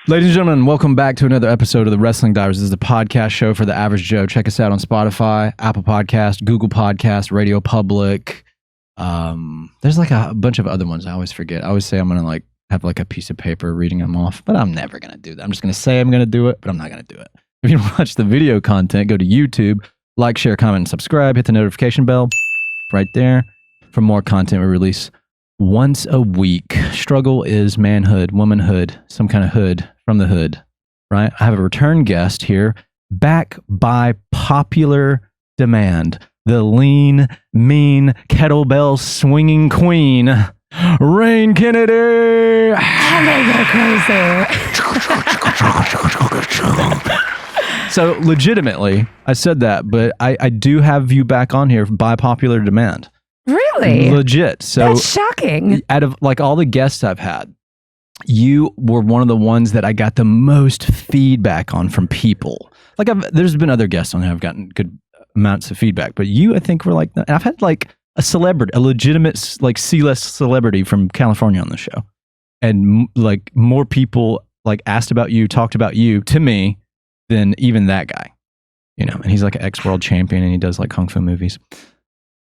Ladies and gentlemen, welcome back to another episode of the Wrestling Diaries. This is the podcast show for the average Joe. Check us out on Spotify, Apple Podcast, Google Podcast, Radio Public. There's like a bunch of other ones I always forget. I always say I'm going to like have like a piece of paper reading them off, but I'm never going to do that. I'm just going to say I'm going to do it, but I'm not going to do it. If you watch the video content, go to YouTube, like, share, comment, and subscribe. Hit the notification bell right there for more content we release once a week. Struggle is manhood, womanhood, some kind of hood from the hood, right? I have a return guest here, back by popular demand. The lean, mean, kettlebell swinging queen, Rain Kennedy. I'm gonna go crazy. So legitimately, I said that, but I do have you back on here by popular demand. Really? Legit. So that's shocking. Out of like all the guests I've had, you were one of the ones that I got the most feedback on from people. Like there's been other guests on here I've gotten good amounts of feedback, but you, I think, were like, I've had like a celebrity, a legitimate like C-list celebrity from California on the show, and like more people like asked about you, talked about you to me than even that guy, you know. And he's like an ex-world champion, and he does like kung fu movies.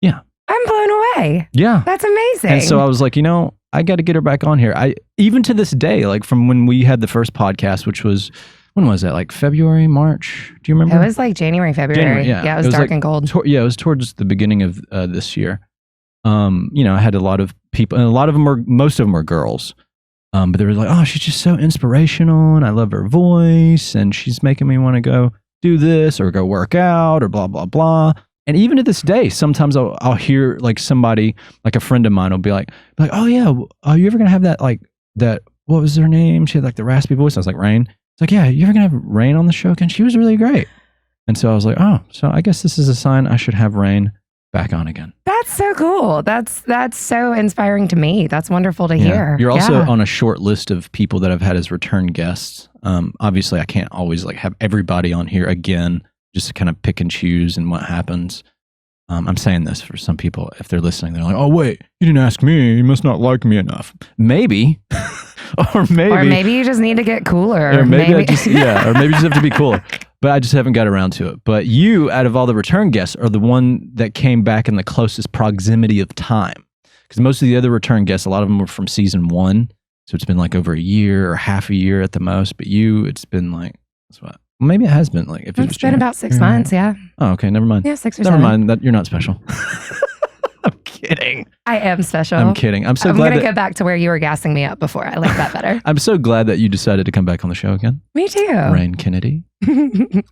Yeah. I'm blown away. Yeah. That's amazing. And so I was like, you know, I got to get her back on here. Even to this day, like from when we had the first podcast, which was, when was that? Like February, March? Do you remember? It was like January, February. Yeah, it was dark like, and cold. It was towards the beginning of this year. You know, I had a lot of people, and most of them were girls. But they were like, oh, she's just so inspirational, and I love her voice, and she's making me want to go do this or go work out or blah, blah, blah. And even to this day, sometimes I'll hear like somebody, like a friend of mine will be like, oh yeah, are you ever going to have that, like that, what was her name? She had like the raspy voice. I was like, Rain. It's like, yeah, you ever going to have Rain on the show again? She was really great. And so I was like, oh, so I guess this is a sign I should have Rain back on again. That's so cool. That's so inspiring to me. That's wonderful to hear. You're also on a short list of people that I've had as return guests. Obviously I can't always like have everybody on here again, just to kind of pick and choose and what happens. I'm saying this for some people, if they're listening, they're like, oh wait, you didn't ask me, you must not like me enough. Maybe. or maybe you just need to get cooler. Or maybe or maybe you just have to be cooler. But I just haven't got around to it. But you, out of all the return guests, are the one that came back in the closest proximity of time. Because most of the other return guests, a lot of them were from season 1. So it's been like over a year or half a year at the most. But you, it's been like, that's what? Well, maybe it has been like. If it's been about 6 months, yeah. Oh, okay, never mind. Yeah, 6 or 7. Never mind that you're not special. I'm kidding. I am special. I'm kidding. I'm glad going to go back to where you were gassing me up before. I like that better. I'm so glad that you decided to come back on the show again. Me too. Rain Kennedy.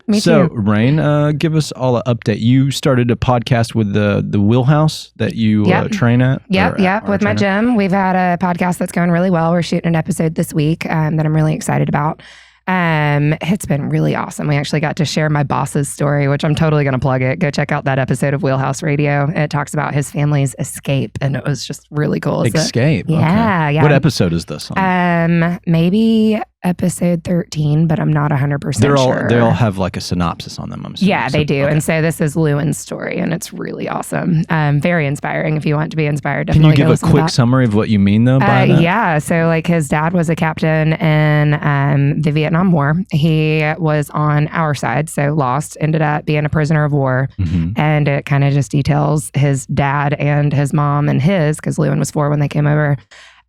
Me so, too. Rain, give us all an update. You started a podcast with the Wheelhouse that you train at? Yep. With my gym. We've had a podcast that's going really well. We're shooting an episode this week that I'm really excited about. It's been really awesome. We actually got to share my boss's story, which I'm totally going to plug it. Go check out that episode of Wheelhouse Radio. It talks about his family's escape, and it was just really cool. Escape? Yeah, okay. What episode is this on? Maybe episode 13, but I'm not 100% sure. They all have like a synopsis on them, I'm assuming. Yeah, they do. Okay. And so this is Lewin's story, and it's really awesome. Very inspiring. If you want to be inspired, definitely Can you give a quick summary of what you mean though by that? Yeah. So like his dad was a captain in the Vietnam War. He was on our side, so lost, ended up being a prisoner of war. Mm-hmm. And it kind of just details his dad and his mom and because Lewin was 4 when they came over,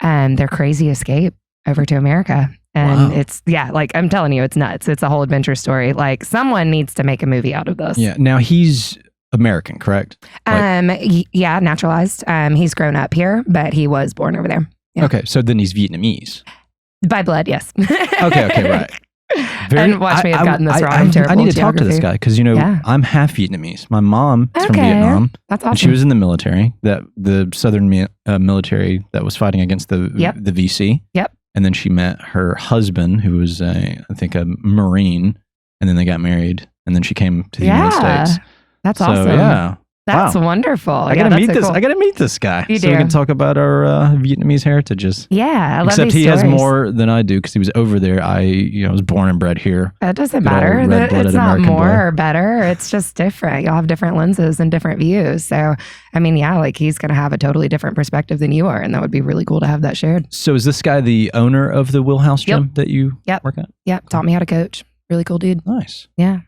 their crazy escape over to America. And it's, like I'm telling you, it's nuts. It's a whole adventure story. Like someone needs to make a movie out of this. Yeah. Now he's American, correct? Yeah, naturalized. He's grown up here, but he was born over there. Yeah. Okay. So then he's Vietnamese. By blood, yes. Okay, right. And watch me have gotten this wrong. I need to talk to this guy because, I'm half Vietnamese. My mom is from Vietnam. That's awesome. And she was in the military, the Southern military that was fighting against the VC. Yep. And then she met her husband, who was, I think, a Marine. And then they got married. And then she came to the United States. That's awesome. Yeah. That's wonderful. I gotta meet this. I gotta meet this guy You so do. we can talk about our Vietnamese heritages. Yeah, I love Except these he has stories. more than I do because he was over there. I was born and bred here. It doesn't Good old matter. red-blooded It's not American more boy. or better. It's just different. You'll have different lenses and different views. So, I mean, yeah, like he's going to have a totally different perspective than you are. And that would be really cool to have that shared. So is this guy the owner of the Wheelhouse gym that you work at? Yep. Taught me how to coach. Really cool dude. Nice. Yeah.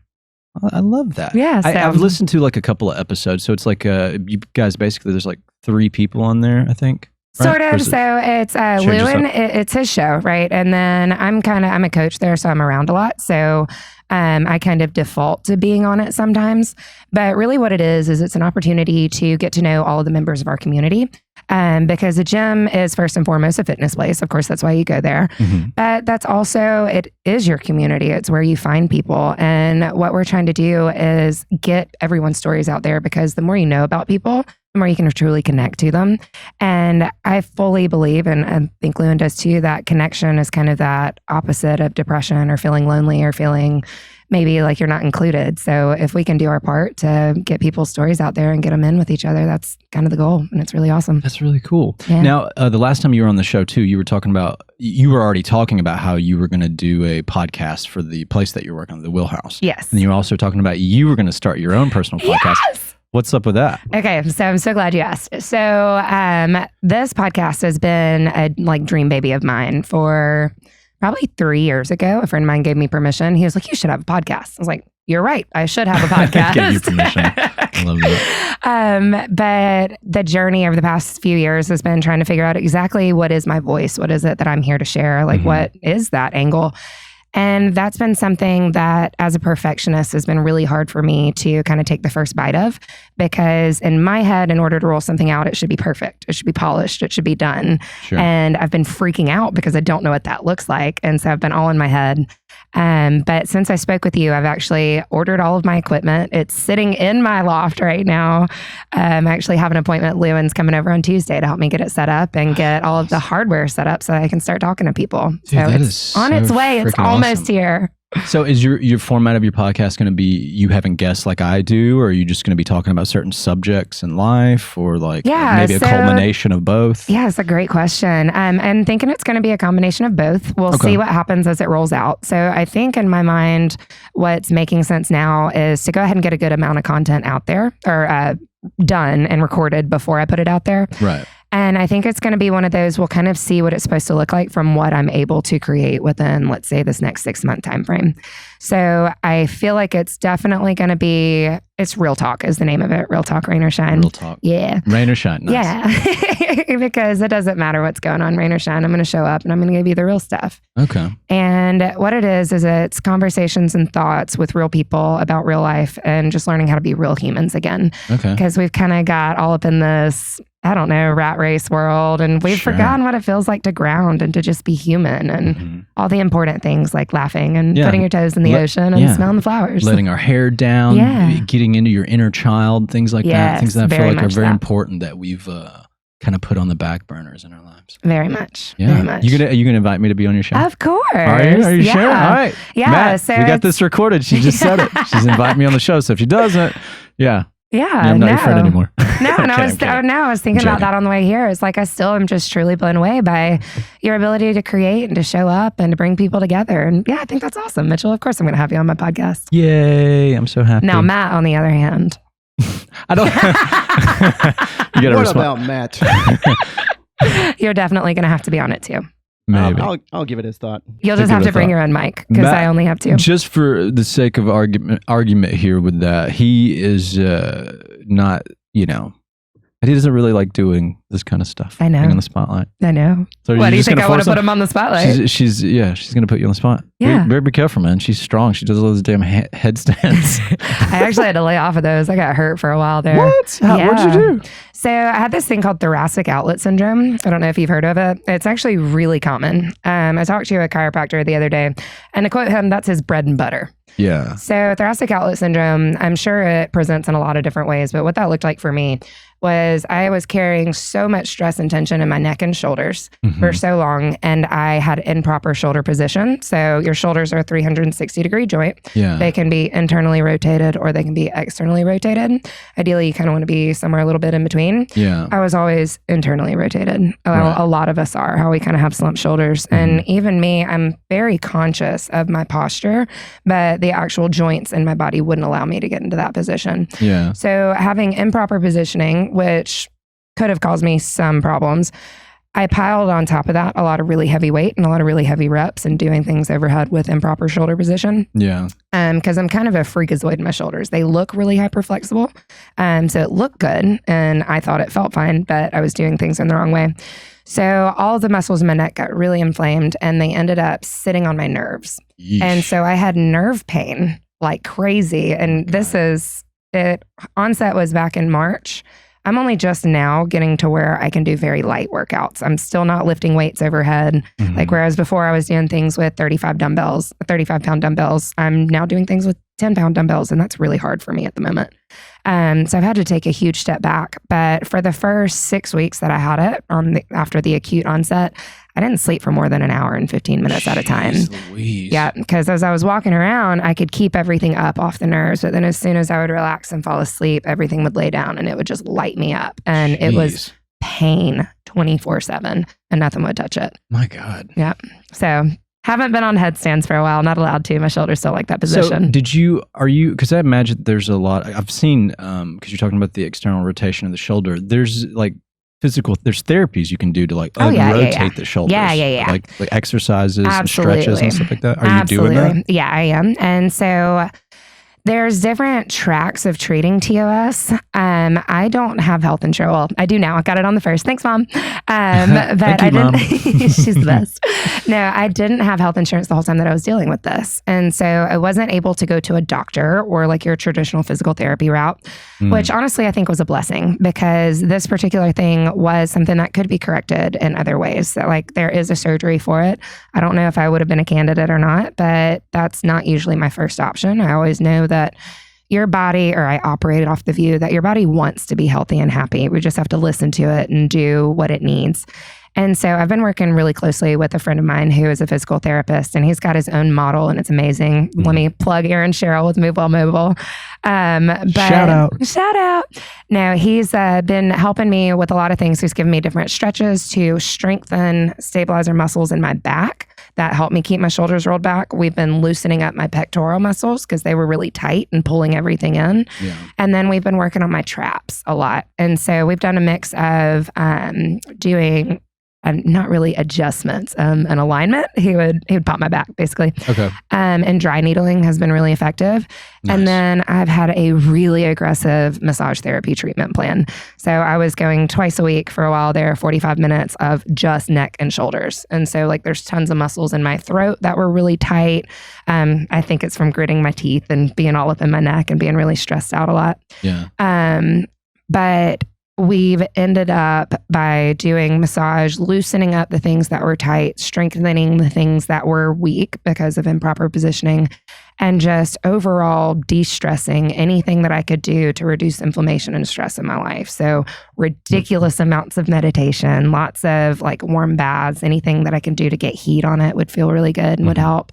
I love that. Yeah. So, I've listened to like a couple of episodes. So it's like you guys basically, there's like 3 people on there, I think. Right? Sort of. So it's Lewin, it's his show, right? And then I'm a coach there, so I'm around a lot. So I kind of default to being on it sometimes. But really what it is it's an opportunity to get to know all of the members of our community. Because the gym is first and foremost a fitness place. Of course, that's why you go there. Mm-hmm. But that's also, it is your community. It's where you find people. And what we're trying to do is get everyone's stories out there, because the more you know about people, the more you can truly connect to them. And I fully believe, and I think Lewin does too, that connection is kind of that opposite of depression or feeling lonely or feeling maybe like you're not included. So if we can do our part to get people's stories out there and get them in with each other, that's kind of the goal. And it's really awesome. That's really cool. Yeah. Now, the last time you were on the show too, you were already talking about how you were going to do a podcast for the place that you're working on, the Wheelhouse. Yes. And you were also talking about you were going to start your own personal podcast. Yes. What's up with that? Okay, so I'm so glad you asked. So this podcast has been a dream baby of mine for probably 3 years ago. A friend of mine gave me permission. He was like, "You should have a podcast." I was like, "You're right. I should have a podcast." Gave you permission. I love that. But the journey over the past few years has been trying to figure out exactly what is my voice? What is it that I'm here to share? Like, what is that angle? And that's been something that as a perfectionist has been really hard for me to kind of take the first bite of, because in my head, in order to roll something out, it should be perfect. It should be polished. It should be done. Sure. And I've been freaking out because I don't know what that looks like. And so I've been all in my head. But since I spoke with you, I've actually ordered all of my equipment. It's sitting in my loft right now. I actually have an appointment. Lewin's coming over on Tuesday to help me get it set up and get all of the hardware set up so I can start talking to people. Dude, so that it's is on so its way. It's freaking almost awesome. here. So is your format of your podcast going to be you having guests like I do, or are you just going to be talking about certain subjects in life, or maybe a culmination of both? Yeah, it's a great question. I'm thinking it's going to be a combination of both. We'll see what happens as it rolls out. So I think in my mind, what's making sense now is to go ahead and get a good amount of content out there, or done and recorded before I put it out there. Right. And I think it's going to be one of those, we'll kind of see what it's supposed to look like from what I'm able to create within, let's say, this next 6-month time frame. So I feel like it's definitely going to be, it's Real Talk is the name of it. Real Talk, Rain or Shine. Real Talk. Yeah. Rain or shine. Nice. Yeah. Because it doesn't matter what's going on, rain or shine. I'm going to show up and I'm going to give you the real stuff. Okay. And what it is it's conversations and thoughts with real people about real life and just learning how to be real humans again. Okay. Because we've kind of got all up in this, I don't know, rat race world, and we've forgotten what it feels like to ground and to just be human, and all the important things like laughing and putting your toes in the ocean and smelling the flowers. Letting our hair down, getting into your inner child, things like that. Things that I feel like are very important that we've kind of put on the back burners in our lives. Very much. Yeah. Very much. Are you gonna invite me to be on your show? Of course. Are you sure? All right. Yeah. Matt, so we got this recorded. She just said it. She's inviting me on the show. So if she doesn't, I'm not your friend anymore. No, and I was thinking about that on the way here. It's like I still am just truly blown away by your ability to create and to show up and to bring people together. And I think that's awesome, Mitchell. Of course, I'm going to have you on my podcast. Yay! I'm so happy. Now, Matt, on the other hand, I don't. You what about Matt? You're definitely going to have to be on it too. Maybe. I'll give it his thought. You'll just have to bring your own mic because I only have 2. Just for the sake of argument here with that, he is not, he doesn't really like doing this kind of stuff. I know. Being on the spotlight. I know. So what do you think I want to put him on the spotlight? She's going to put you on the spot. Yeah. Be careful, man. She's strong. She does all those damn headstands. I actually had to lay off of those. I got hurt for a while there. What? What'd you do? So I had this thing called thoracic outlet syndrome. I don't know if you've heard of it. It's actually really common. I talked to a chiropractor the other day, and to quote him, that's his bread and butter. Yeah. So thoracic outlet syndrome, I'm sure it presents in a lot of different ways, but what that looked like for me was I was carrying so much stress and tension in my neck and shoulders for so long, and I had improper shoulder position. So your shoulders are a 360-degree joint. Yeah. They can be internally rotated or they can be externally rotated. Ideally, you kind of want to be somewhere a little bit in between. Yeah. I was always internally rotated. Right. A lot of us are, how we kind of have slumped shoulders. And even me, I'm very conscious of my posture, but the actual joints in my body wouldn't allow me to get into that position. Yeah. So having improper positioning, which could have caused me some problems, I piled on top of that a lot of really heavy weight and a lot of really heavy reps and doing things overhead with improper shoulder position. Yeah. Because I'm kind of a freakazoid in my shoulders. They look really hyperflexible. So it looked good and I thought it felt fine, but I was doing things in the wrong way. So all the muscles in my neck got really inflamed and they ended up sitting on my nerves. Yeesh. And so I had nerve pain like crazy. And onset was back in March. I'm only just now getting to where I can do very light workouts. I'm still not lifting weights overhead. Like whereas before I was doing things with 35-pound dumbbells. I'm now doing things with 10-pound dumbbells, and that's really hard for me at the moment. So I've had to take a huge step back. But for the first 6 weeks that I had it after the acute onset, I didn't sleep for more than an hour and 15 minutes at a time. Louise. Yeah, because as I was walking around, I could keep everything up off the nerves. But then as soon as I would relax and fall asleep, everything would lay down and it would just light me up. And it was pain 24/7 and nothing would touch it. My God. Yeah. So haven't been on headstands for a while. Not allowed to. My shoulders still like that position. So because I imagine there's a lot, I've seen, because you're talking about the external rotation of the shoulder, there's like there's therapies you can do to like rotate the shoulders. Yeah. Like exercises Absolutely. and stretches and stuff like that. Are you doing that? Yeah, I am. And so there's different tracks of treating TOS. I don't have health insurance. Well, I do now. I got it on the first. Thanks, Mom. But Thank you, I didn't. Mom. She's the best. No, I didn't have health insurance the whole time that I was dealing with this. And so I wasn't able to go to a doctor or like your traditional physical therapy route, which honestly I think was a blessing because this particular thing was something that could be corrected in other ways. So like there is a surgery for it. I don't know if I would have been a candidate or not, but that's not usually my first option. I always know that your body, or I operated off the view that your body wants to be healthy and happy. We just have to listen to it and do what it needs. And so I've been working really closely with a friend of mine who is a physical therapist, and he's got his own model, and it's amazing. Let me plug Aaron Sherrill with Move Well Mobile. Shout out. No, he's been helping me with a lot of things. He's given me different stretches to strengthen, stabilizer muscles in my back that help me keep my shoulders rolled back. We've been loosening up my pectoral muscles because they were really tight and pulling everything in. Yeah. And then we've been working on my traps a lot. And so we've done a mix of doing not really adjustments, an alignment. He would pop my back basically. Okay. And dry needling has been really effective. Nice. And then I've had a really aggressive massage therapy treatment plan. So I was going twice a week for a while there, 45 minutes of just neck and shoulders. And so like there's tons of muscles in my throat that were really tight. I think it's from gritting my teeth and being all up in my neck and being really stressed out a lot. Yeah. But we've ended up by doing massage, loosening up the things that were tight, strengthening the things that were weak because of improper positioning, and just overall de-stressing anything that I could do to reduce inflammation and stress in my life. So ridiculous amounts of meditation, lots of like warm baths, anything that I can do to get heat on it would feel really good and would help.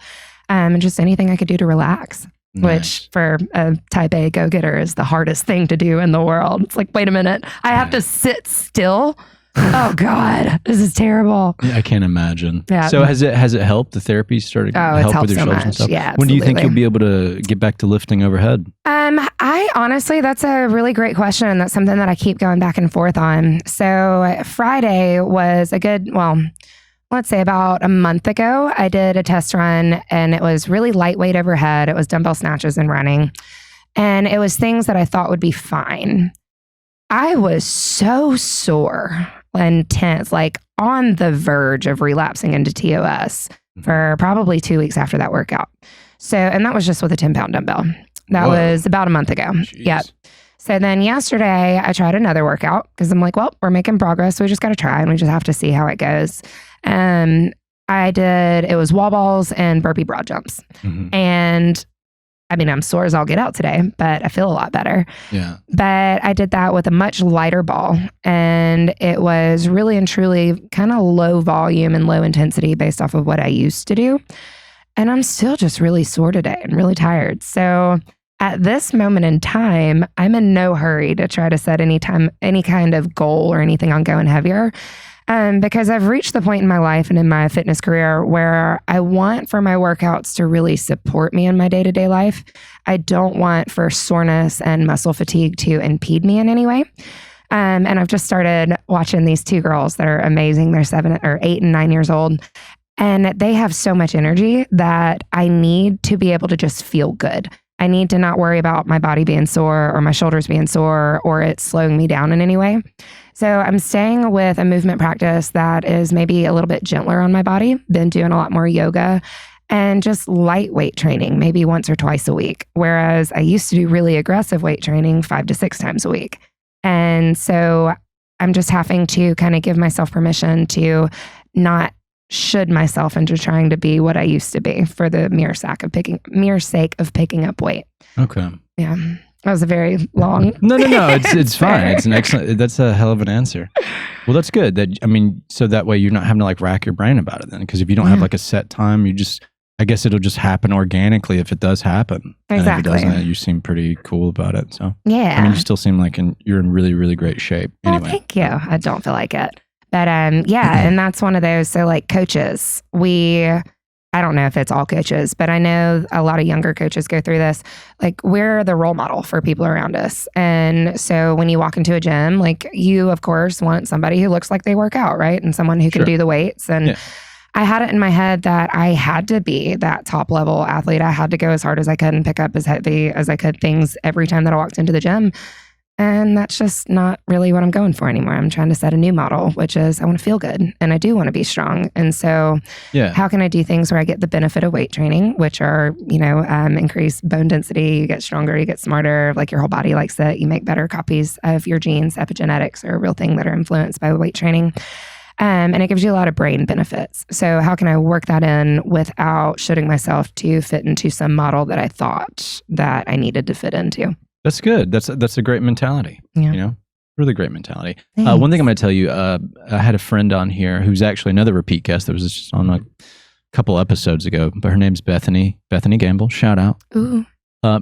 And just anything I could do to relax. Nice. Which for a type A go-getter is the hardest thing to do in the world. It's like, wait a minute, I have to sit still? Oh God, this is terrible. Yeah, I can't imagine. Yeah. So has it helped? The therapy started to help with your shoulders and stuff? Yeah, when do you think you'll be able to get back to lifting overhead? I honestly, that's a really great question. That's something that I keep going back and forth on. So Friday was let's say about a month ago, I did a test run and it was really lightweight overhead. It was dumbbell snatches and running. And it was things that I thought would be fine. I was so sore and tense, like on the verge of relapsing into TOS for probably 2 weeks after that workout. So, and that was just with a 10-pound dumbbell. That was about a month ago. Jeez. Yep. So then yesterday I tried another workout because I'm like, well, we're making progress. So we just got to try and we just have to see how it goes. It was wall balls and burpee broad jumps. And I'm sore as all get out today, but I feel a lot better. Yeah. But I did that with a much lighter ball. And it was really and truly kind of low volume and low intensity based off of what I used to do. And I'm still just really sore today and really tired. So at this moment in time, I'm in no hurry to try to set any kind of goal or anything on going heavier. Because I've reached the point in my life and in my fitness career where I want for my workouts to really support me in my day-to-day life. I don't want for soreness and muscle fatigue to impede me in any way. And I've just started watching these two girls that are amazing. They're 8 and 9 years old. And they have so much energy that I need to be able to just feel good. I need to not worry about my body being sore or my shoulders being sore or it slowing me down in any way. So I'm staying with a movement practice that is maybe a little bit gentler on my body, been doing a lot more yoga and just light weight training, maybe once or twice a week. Whereas I used to do really aggressive weight training 5 to 6 times a week. And so I'm just having to kind of give myself permission to not should myself into trying to be what I used to be for the mere sake of picking up weight. Okay. Yeah. That was a very long. No. It's fine. It's an excellent. That's a hell of an answer. Well, that's good. So that way you're not having to like rack your brain about it then. Because if you don't have like a set time, I guess it'll just happen organically if it does happen. Exactly. And if it doesn't, you seem pretty cool about it. So yeah. You still seem like you're in really, really great shape. Anyway. Well, thank you. I don't feel like it. But yeah, and that's one of those. So like coaches, I don't know if it's all coaches, but I know a lot of younger coaches go through this. Like we're the role model for people around us. And so when you walk into a gym, like you, of course, want somebody who looks like they work out, right? And someone who can do the weights. And I had it in my head that I had to be that top level athlete. I had to go as hard as I could and pick up as heavy as I could things every time that I walked into the gym. And that's just not really what I'm going for anymore. I'm trying to set a new model, which is I want to feel good and I do want to be strong. And so how can I do things where I get the benefit of weight training, which are, increase bone density, you get stronger, you get smarter, like your whole body likes it. You make better copies of your genes. Epigenetics are a real thing that are influenced by weight training. And it gives you a lot of brain benefits. So how can I work that in without shooting myself to fit into some model that I thought that I needed to fit into? That's good. That's a great mentality. Yeah. Really great mentality. One thing I'm going to tell you, I had a friend on here who's actually another repeat guest that was just on a couple episodes ago, but her name's Bethany Gamble. Shout out. Ooh.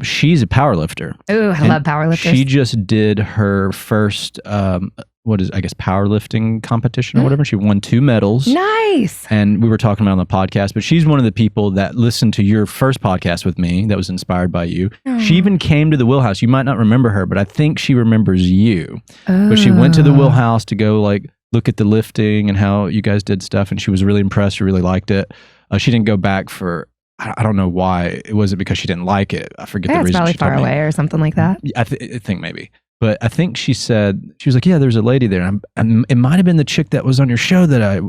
She's a powerlifter. Ooh, I love powerlifters. She just did her first, powerlifting competition or whatever. She won 2 medals. Nice. And we were talking about it on the podcast, but she's one of the people that listened to your first podcast with me that was inspired by you. She even came to the Wheelhouse. You might not remember her, but I think she remembers you. But she went to the Wheelhouse to go like look at the lifting and how you guys did stuff. And she was really impressed. She really liked it. She didn't go back for, I don't know why. It wasn't because she didn't like it. I forget the reason. It's probably far away or something like that. I think maybe. But I think she was like, yeah, there's a lady there. And it might have been the chick that was on your show that I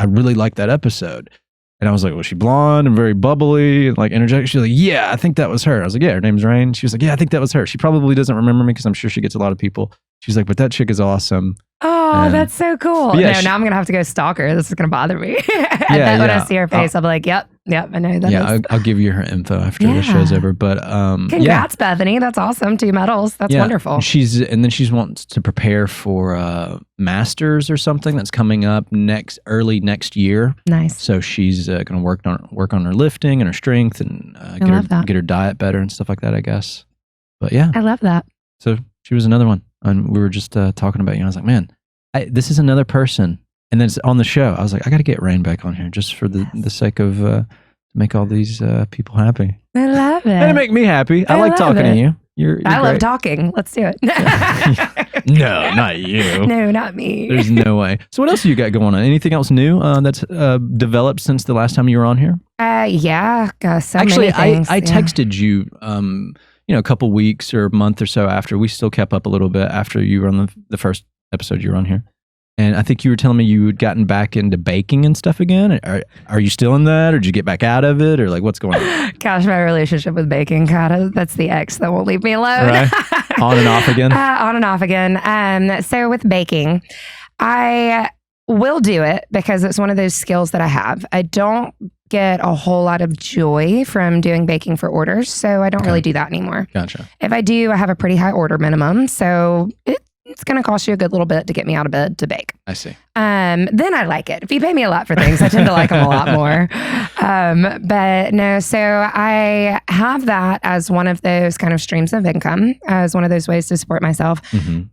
really liked that episode. And I was like, was she blonde and very bubbly and like energetic? She's like, yeah, I think that was her. I was like, yeah, her name's Rain. She was like, yeah, I think that was her. She probably doesn't remember me because I'm sure she gets a lot of people. She's like, but that chick is awesome. Oh, that's so cool. Yeah, now I'm going to have to go stalk her. This is going to bother me. When I see her face, I'll be like, yep, I know that. Yeah, I'll give you her info after the show's over. But congrats, Bethany. That's awesome. 2 medals. That's wonderful. She wants to prepare for Masters or something that's coming up early next year. Nice. So she's going to work on her lifting and her strength and get her diet better and stuff like that, I guess. But yeah. I love that. So she was another one. And we were just talking about you. And I was like, man, this is another person. And then it's on the show. I was like, I got to get Rain back on here just for the sake of to make all these people happy. I love it. And to make me happy. I like talking to you. You're I great. love talking. Let's do it. No, not you. No, not me. There's no way. So what else you got going on? Anything else new that's developed since the last time you were on here? Yeah. Actually, many things. I texted you a couple weeks or a month or so after. We still kept up a little bit after you were on the first episode you were on here. And I think you were telling me you had gotten back into baking and stuff again. Are you still in that, or did you get back out of it, or like what's going on? Gosh, my relationship with baking, God, that's the ex that won't leave me alone. Right? On and off again? On and off again. So with baking, I will do it because it's one of those skills that I have. I don't get a whole lot of joy from doing baking for orders. So I don't really do that anymore. Gotcha. If I do, I have a pretty high order minimum. So it's going to cost you a good little bit to get me out of bed to bake. I see. Then I like it. If you pay me a lot for things, I tend to like them a lot more. But no, so I have that as one of those kind of streams of income, as one of those ways to support myself.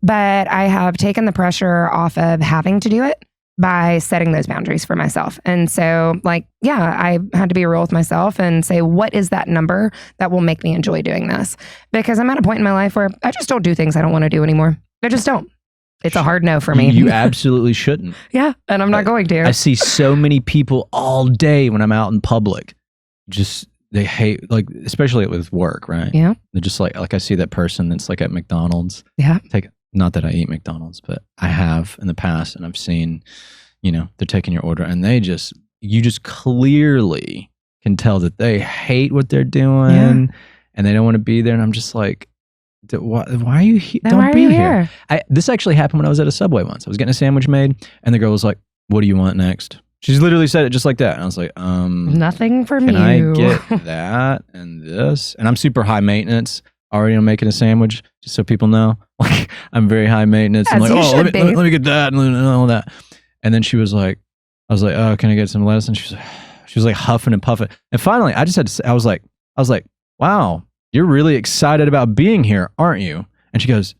But I have taken the pressure off of having to do it by setting those boundaries for myself. And so I had to be real with myself and say, what is that number that will make me enjoy doing this? Because I'm at a point in my life where I just don't do things I don't want to do anymore. I just don't. It's a hard no for me. You absolutely shouldn't. Yeah, and I'm not going to. I see so many people all day when I'm out in public. They hate, especially with work, right? Yeah. They're just like I see that person that's like at McDonald's. Yeah. Not that I eat McDonald's, but I have in the past, and I've seen, they're taking your order, and you just clearly can tell that they hate what they're doing, and they don't want to be there. And I'm just like, why are you here? Don't be here. This actually happened when I was at a Subway once. I was getting a sandwich made, and the girl was like, "What do you want next?" She's literally said it just like that. And I was like, nothing from you. Can I get that and this? And I'm super high maintenance. Already I'm making a sandwich, just so people know. Like, I'm very high maintenance. I'm like, let me get that and all that. And then I was like, oh, can I get some lettuce? And she was like huffing and puffing. And finally, I just had to say, I was like, wow, you're really excited about being here, aren't you? And she goes,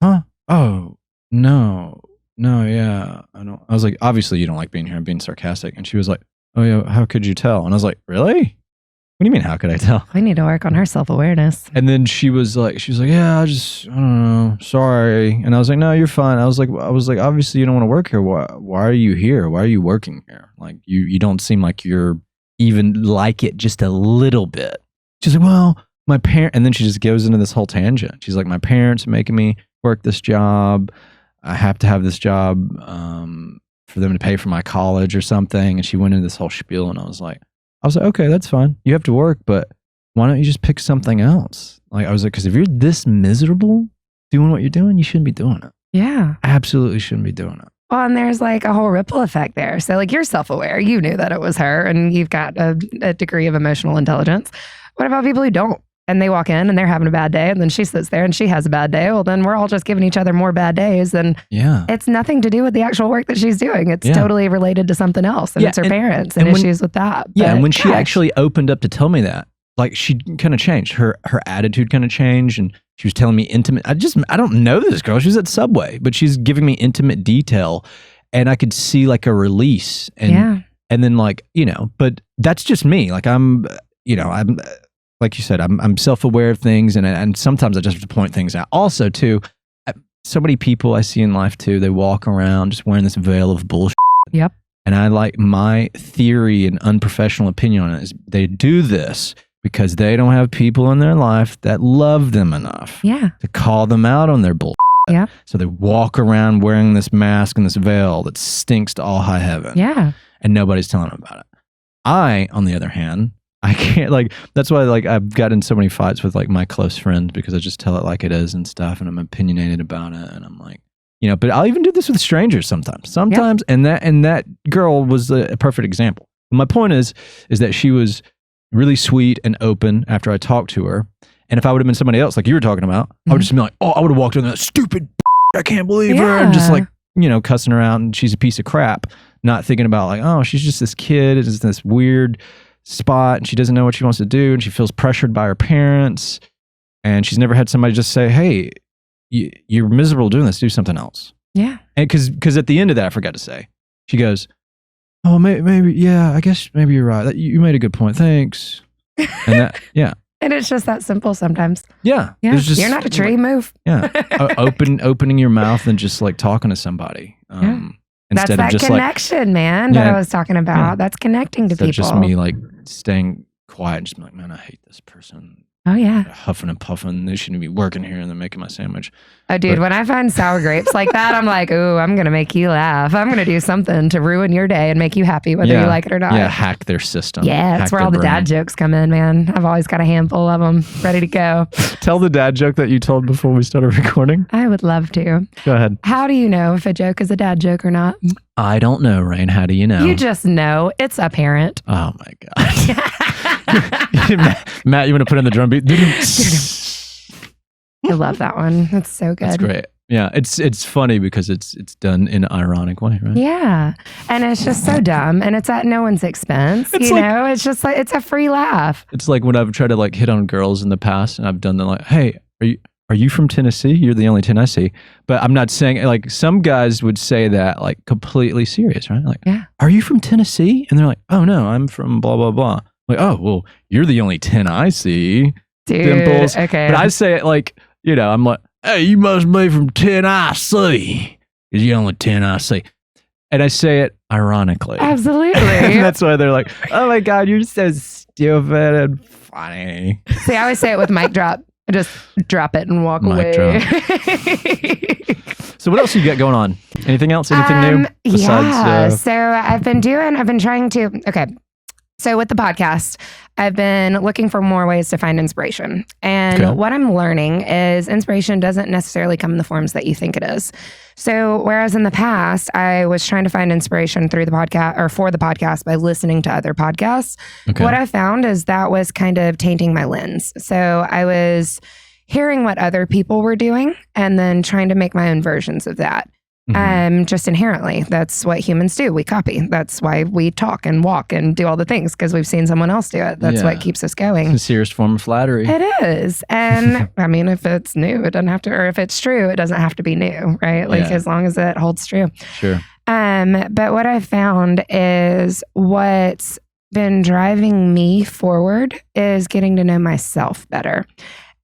huh? Oh, no, yeah, I don't. I was like, obviously you don't like being here. I'm being sarcastic. And she was like, oh yeah, how could you tell? And I was like, really? What do you mean, how could I tell? We need to work on her self-awareness. And then she was like, yeah, I don't know, sorry. And I was like, no, you're fine. I was like, obviously you don't want to work here. Why are you here? Why are you working here? Like, you don't seem like you're even like it just a little bit. She's like, well, my parent, and then she just goes into this whole tangent. She's like, my parents are making me work this job. I have to have this job for them to pay for my college or something. And she went into this whole spiel, and I was like, okay, that's fine. You have to work, but why don't you just pick something else? Like, I was like, because if you're this miserable doing what you're doing, you shouldn't be doing it. Yeah. Absolutely shouldn't be doing it. Well, and there's like a whole ripple effect there. So like, you're self-aware. You knew that it was her, and you've got a degree of emotional intelligence. What about people who don't? And they walk in and they're having a bad day, and then she sits there and she has a bad day. Well, then we're all just giving each other more bad days. And it's nothing to do with the actual work that she's doing. It's totally related to something else. And it's her parents and issues with that. Yeah. But, and when she actually opened up to tell me that, like, she kind of changed. Her attitude kind of changed, and she was telling me intimate. I don't know this girl. She was at Subway, but she's giving me intimate detail, and I could see like a release. And then like, but that's just me. Like, I'm like you said, I'm self-aware of things, and sometimes I just have to point things out. Also, too, so many people I see in life too, they walk around just wearing this veil of bullshit. Yep. And I like, my theory and unprofessional opinion on it is they do this because they don't have people in their life that love them enough to call them out on their bullshit. Yeah. So they walk around wearing this mask and this veil that stinks to all high heaven. Yeah. And nobody's telling them about it. I, on the other hand, I can't, like, that's why, like, I've gotten so many fights with like my close friends, because I just tell it like it is and stuff, and I'm opinionated about it, and I'm like, but I'll even do this with strangers sometimes, and that girl was a perfect example. My point is that she was really sweet and open after I talked to her, and if I would have been somebody else, like you were talking about, I would just be like, oh, I would have walked in that stupid, I can't believe her, and just like, cussing her out, and she's a piece of crap, not thinking about like, oh, she's just this kid, it's this weird spot, and she doesn't know what she wants to do, and she feels pressured by her parents, and she's never had somebody just say, hey, you're miserable doing this, do something else. Yeah. And because at the end of that, I forgot to say, she goes, oh, maybe I guess maybe you're right, you made a good point, thanks. And that, and it's just that simple sometimes. Yeah. Just, you're not a tree, move. Yeah. Opening your mouth and just like talking to somebody. That's that just connection, man, that I was talking about. That's connecting to people. Just me like staying quiet and just be like, man, I hate this person. Oh, yeah. Huffing and puffing. They shouldn't be working here and they're making my sandwich. Oh, dude, when I find sour grapes like that, I'm like, ooh, I'm going to make you laugh. I'm going to do something to ruin your day and make you happy, whether you like it or not. Yeah, hack their system. Yeah, that's where all the dad jokes come in, man. I've always got a handful of them ready to go. Tell the dad joke that you told before we started recording. I would love to. Go ahead. How do you know if a joke is a dad joke or not? I don't know, Rain. How do you know? You just know. It's apparent. Oh, my God. Matt, you want to put in the drum beat? I love that one. That's so good. That's great. Yeah, it's funny because it's done in an ironic way, right? Yeah, and it's just so dumb, and it's at no one's expense. It's it's just like, it's a free laugh. It's like when I've tried to like hit on girls in the past, and I've done the like, hey, are you from Tennessee? You're the only 10 I see. But I'm not saying, like, some guys would say that like completely serious, right? Like, yeah. Are you from Tennessee? And they're like, oh no, I'm from blah blah blah. Like, oh well, you're the only 10 I see. Dude, dimples. Okay. But I say it like, I'm like, hey, you must be from 10 I see. Because you're only 10 I see. And I say it ironically. Absolutely. And that's why they're like, oh my God, you're so stupid and funny. See, I always say it with mic drop. I just drop it and walk away. So what else you got going on? Anything else? Anything new? Besides, so I've been trying to, so with the podcast, I've been looking for more ways to find inspiration. And what I'm learning is inspiration doesn't necessarily come in the forms that you think it is. So whereas in the past, I was trying to find inspiration through the podcast or for the podcast by listening to other podcasts, what I found is that was kind of tainting my lens. So I was hearing what other people were doing and then trying to make my own versions of that. Just inherently, that's what humans do. We copy. That's why we talk and walk and do all the things, because we've seen someone else do it. That's what keeps us going. It's a serious form of flattery. It is. And I mean, if it's new, it doesn't have to, or if it's true, it doesn't have to be new, right? Like as long as it holds true. Sure. But what I found is what's been driving me forward is getting to know myself better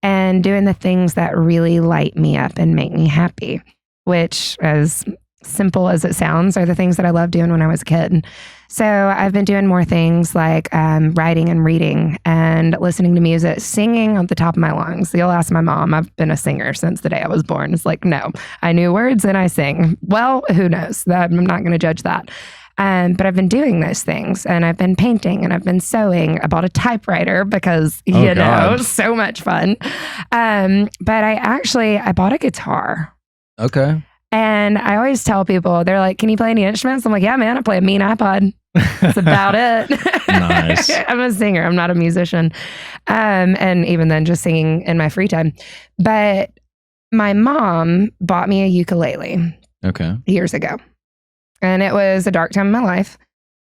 and doing the things that really light me up and make me happy, which, as simple as it sounds, are the things that I loved doing when I was a kid. So I've been doing more things like writing and reading and listening to music, singing at the top of my lungs. You'll ask my mom, I've been a singer since the day I was born. It's like, no, I knew words and I sing. Well, who knows? I'm not going to judge that. But I've been doing those things, and I've been painting, and I've been sewing. I bought a typewriter because, so much fun. But I bought a guitar. Okay. And I always tell people, they're like, can you play any instruments? I'm like, yeah, man, I play a mean iPod. That's about it. Nice. I'm a singer. I'm not a musician. And even then, just singing in my free time. But my mom bought me a ukulele. Okay. Years ago. And it was a dark time in my life.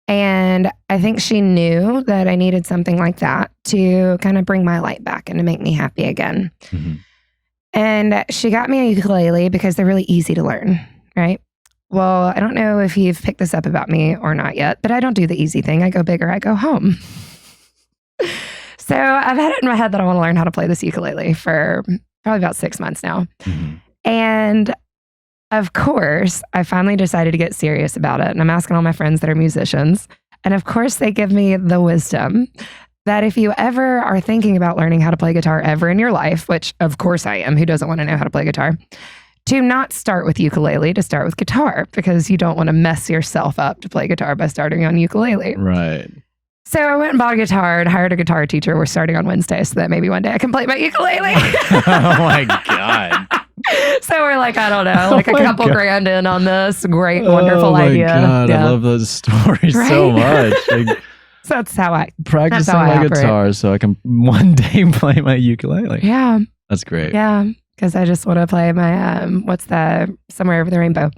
And I think she knew that I needed something like that to kind of bring my light back and to make me happy again. Mm-hmm. And she got me a ukulele because they're really easy to learn, right? Well, I don't know if you've picked this up about me or not yet, but I don't do the easy thing. I go big or I go home. So I've had it in my head that I want to learn how to play this ukulele for probably about 6 months now. Mm-hmm. And of course, I finally decided to get serious about it. And I'm asking all my friends that are musicians. And of course, they give me the wisdom that if you ever are thinking about learning how to play guitar ever in your life, which of course I am, who doesn't want to know how to play guitar, to not start with ukulele, to start with guitar, because you don't want to mess yourself up to play guitar by starting on ukulele. Right. So I went and bought a guitar and hired a guitar teacher. We're starting on Wednesday so that maybe one day I can play my ukulele. Oh my God. So we're like, I don't know, like a couple grand in on this. Great, wonderful idea. Oh my God, I love those stories so much. So that's how I practicing my guitar so I can one day play my ukulele. Yeah. That's great. Yeah. Because I just want to play my, Somewhere Over the Rainbow.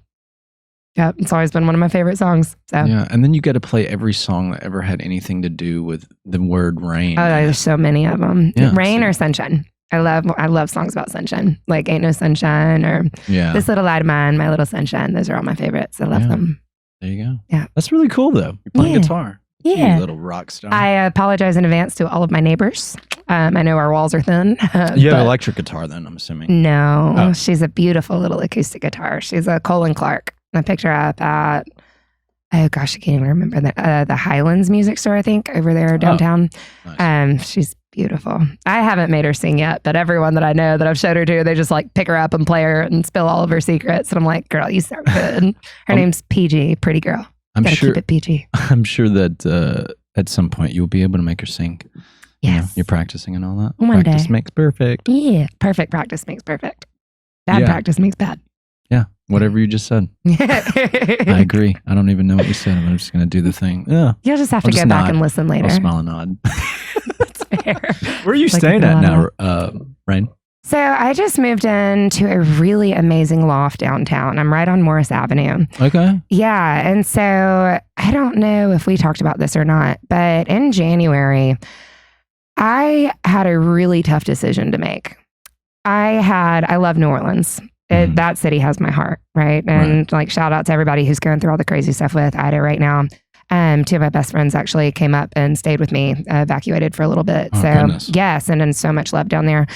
Yeah. It's always been one of my favorite songs. So. Yeah. And then you got to play every song that ever had anything to do with the word rain. Oh, there's so many of them. Yeah, rain or sunshine. I love songs about sunshine, like Ain't No Sunshine or This Little Light of Mine, My Little Sunshine. Those are all my favorites. I love them. There you go. Yeah. That's really cool though. You're playing guitar. Yeah. You little rock star. I apologize in advance to all of my neighbors. I know our walls are thin. You have an electric guitar then, I'm assuming. No, she's a beautiful little acoustic guitar. She's a Colin Clark. I picked her up at oh gosh, I can't even remember the Highlands Music Store, I think, over there downtown. Oh, nice. She's beautiful. I haven't made her sing yet, but everyone that I know that I've showed her to, they just like pick her up and play her and spill all of her secrets. And I'm like, girl, you sound good. Her name's PG, pretty girl. Gotta keep it PG. I'm sure that at some point you'll be able to make her sing. Yes. You're practicing and all that. One Practice day. makes perfect. Yeah. Perfect practice makes perfect. Bad practice makes bad. Yeah. Whatever you just said. I agree. I don't even know what you said. I'm just going to do the thing. Yeah. You'll just have to go back and listen later. I'll smile and nod. That's fair. Where are you staying at now, Rain? So I just moved into a really amazing loft downtown. I'm right on Morris Avenue. Okay. Yeah. And so I don't know if we talked about this or not, but in January, I had a really tough decision to make. I love New Orleans. That city has my heart, right? And like shout out to everybody who's going through all the crazy stuff with Ida right now. Two of my best friends actually came up and stayed with me, evacuated for a little bit. Oh, so goodness. yes, and then so much love down there.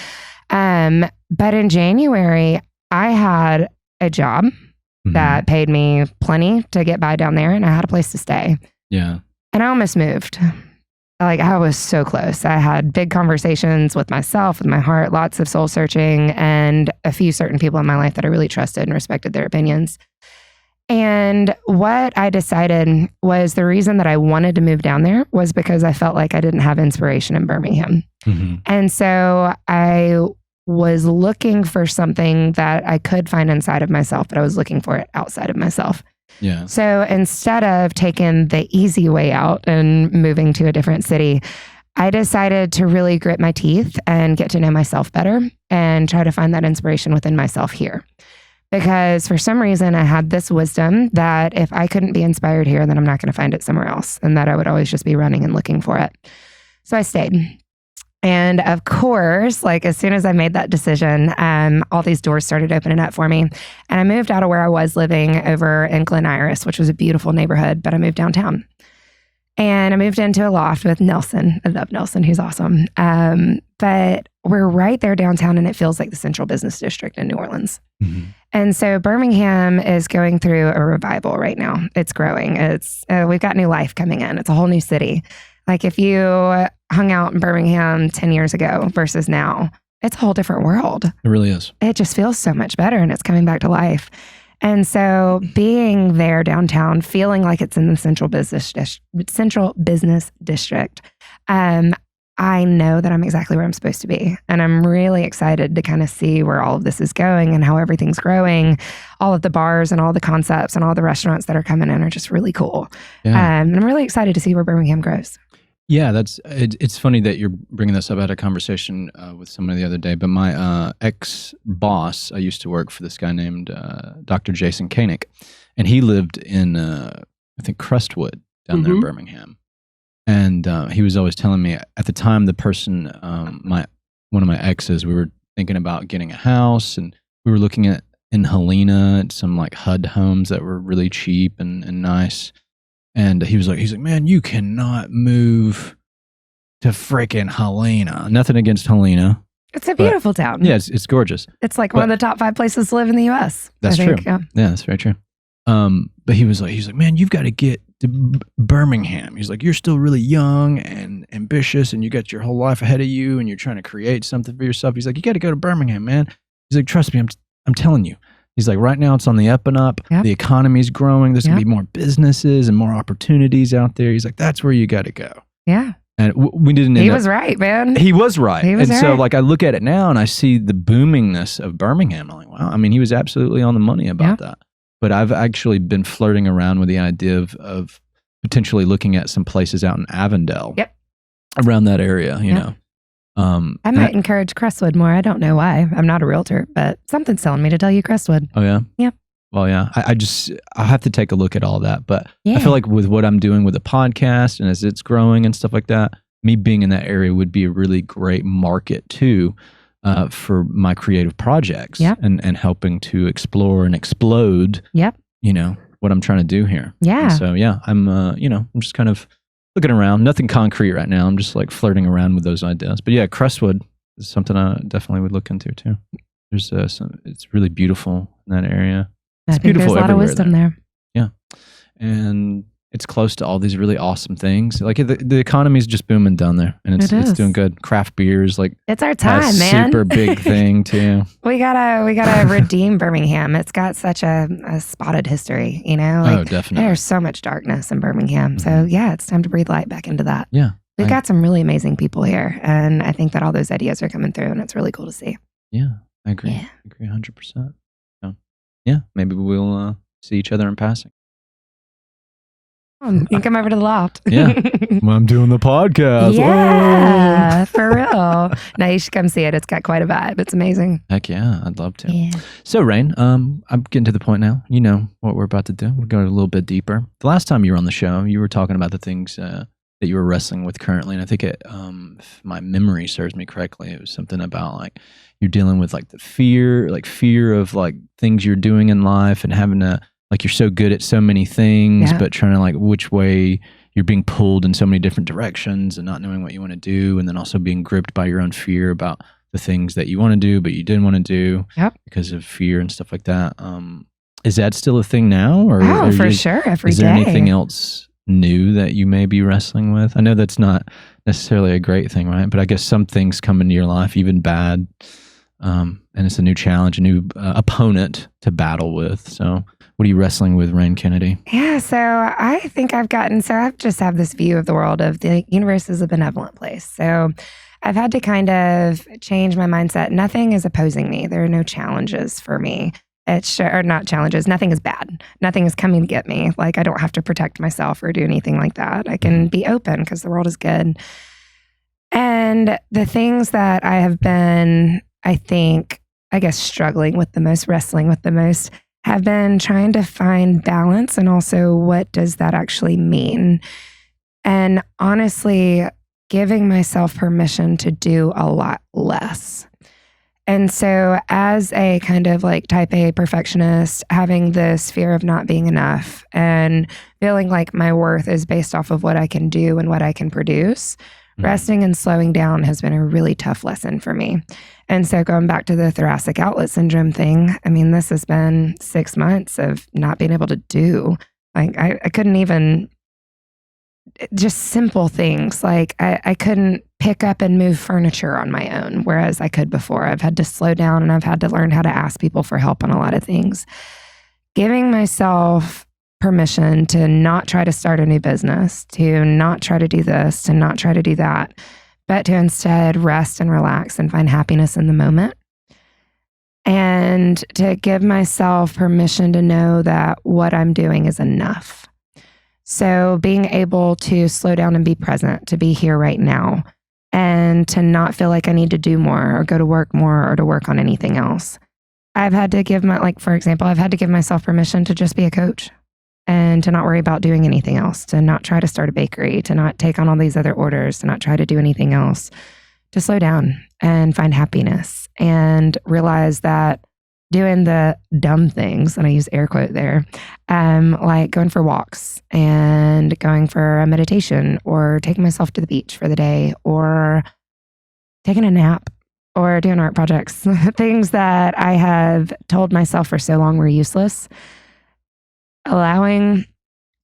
But in January, I had a job that paid me plenty to get by down there, and I had a place to stay. Yeah. And I almost moved. Like I was so close. I had big conversations with myself, with my heart, lots of soul searching, and a few certain people in my life that I really trusted and respected their opinions. And what I decided was the reason that I wanted to move down there was because I felt like I didn't have inspiration in Birmingham. And so I was looking for something that I could find inside of myself, but I was looking for it outside of myself. Yeah. So instead of taking the easy way out and moving to a different city, I decided to really grit my teeth and get to know myself better and try to find that inspiration within myself here. Because for some reason, I had this wisdom that if I couldn't be inspired here, then I'm not going to find it somewhere else, and that I would always just be running and looking for it. So I stayed. And of course, like as soon as I made that decision, all these doors started opening up for me. And I moved out of where I was living over in Glen Iris, which was a beautiful neighborhood, but I moved downtown. And I moved into a loft with Nelson. I love Nelson. He's awesome. But we're right there downtown, and it feels like the central business district in New Orleans. And so Birmingham is going through a revival right now. It's growing. We've got new life coming in. It's a whole new city. Like if you hung out in Birmingham 10 years ago versus now, it's a whole different world. It really is. It just feels so much better, and it's coming back to life. And so being there downtown, feeling like it's in the central business district, I know that I'm exactly where I'm supposed to be. And I'm really excited to kind of see where all of this is going and how everything's growing. All of the bars and all the concepts and all the restaurants that are coming in are just really cool. Yeah. And I'm really excited to see where Birmingham grows. Yeah, it's funny that you're bringing this up. I had a conversation with somebody the other day, but my ex-boss, I used to work for this guy named Dr. Jason Koenig, and he lived in, I think, Crestwood down there in Birmingham. And he was always telling me, at the time, the person, one of my exes, we were thinking about getting a house, and we were looking in Helena at some like HUD homes that were really cheap and nice. And he's like, man, you cannot move to freaking Helena. Nothing against Helena. It's a beautiful town. Yeah, it's gorgeous. It's like one of the top 5 places to live in the U.S. That's true. Yeah, that's very true. But he's like, man, you've got to get to Birmingham. He's like, you're still really young and ambitious, and you got your whole life ahead of you, and you're trying to create something for yourself. He's like, you got to go to Birmingham, man. He's like, trust me, I'm telling you. He's like, right now it's on the up and up. Yep. The economy's growing. There's going to be more businesses and more opportunities out there. He's like, that's where you got to go. Yeah. And we didn't. He was right, man. He was right. And so like I look at it now and I see the boomingness of Birmingham. I'm like, wow. I mean, he was absolutely on the money about that. But I've actually been flirting around with the idea of potentially looking at some places out in Avondale. Yep. Around that area, you know. I might encourage Crestwood more. I don't know why. I'm not a realtor, but something's telling me to tell you Crestwood. Oh, yeah? Yeah. Well, yeah. I'll have to take a look at all that. But I feel like with what I'm doing with the podcast and as it's growing and stuff like that, me being in that area would be a really great market too for my creative projects and helping to explore and explode, you know, what I'm trying to do here. Yeah. And so, yeah, I'm just kind of looking around. Nothing concrete right now. I'm just like flirting around with those ideas. But yeah, Crestwood is something I definitely would look into too. There's it's really beautiful in that area. It's beautiful. There's a lot of wisdom there. Yeah. and it's close to all these really awesome things. Like the economy is just booming down there, and it's doing good. Craft beers, like it's our time, man. Super big thing too. We gotta redeem Birmingham. It's got such a spotted history, you know. Like, definitely. There's so much darkness in Birmingham. So yeah, it's time to breathe light back into that. Yeah, we've got some really amazing people here, and I think that all those ideas are coming through, and it's really cool to see. Yeah, I agree. Yeah. I agree 100%. So yeah, maybe we'll see each other in passing. You can come over to the loft. Yeah. Well, I'm doing the podcast. Yeah, for real. No, you should come see it. It's got quite a vibe. It's amazing. Heck yeah, I'd love to. Yeah. So, Rain, I'm getting to the point now. You know what we're about to do. We're going a little bit deeper. The last time you were on the show, you were talking about the things that you were wrestling with currently. And I think if my memory serves me correctly, it was something about like you're dealing with like the fear of like things you're doing in life and having to, like you're so good at so many things, but trying to like which way you're being pulled in so many different directions and not knowing what you want to do. And then also being gripped by your own fear about the things that you want to do, but you didn't want to do because of fear and stuff like that. Is that still a thing now? Or for sure. Every day. Is there anything else new that you may be wrestling with? I know that's not necessarily a great thing, right? But I guess some things come into your life, even bad. And it's a new challenge, a new opponent to battle with. So what are you wrestling with, Rain Kennedy? Yeah, so I think I've just have this view of the world of the universe is a benevolent place. So I've had to kind of change my mindset. Nothing is opposing me. There are no challenges for me. Or not challenges. Nothing is bad. Nothing is coming to get me. Like I don't have to protect myself or do anything like that. I can be open because the world is good. And the things that I have been, I guess, struggling with the most, wrestling with the most, have been trying to find balance and also what does that actually mean? And honestly, giving myself permission to do a lot less. And so as a kind of like type A perfectionist, having this fear of not being enough and feeling like my worth is based off of what I can do and what I can produce, resting and slowing down has been a really tough lesson for me. And so going back to the thoracic outlet syndrome thing, I mean, this has been 6 months of not being able to do. Like I couldn't even, just simple things. Like I couldn't pick up and move furniture on my own, whereas I could before. I've had to slow down and I've had to learn how to ask people for help on a lot of things. Giving myself permission to not try to start a new business, to not try to do this, to not try to do that, but to instead rest and relax and find happiness in the moment. And to give myself permission to know that what I'm doing is enough. So being able to slow down and be present, to be here right now, and to not feel like I need to do more or go to work more or to work on anything else. I've had to give for example, I've had to give myself permission to just be a coach and to not worry about doing anything else, to not try to start a bakery, to not take on all these other orders, to not try to do anything else, to slow down and find happiness and realize that doing the dumb things, and I use air quote there, like going for walks and going for a meditation or taking myself to the beach for the day or taking a nap or doing art projects, things that I have told myself for so long were useless. Allowing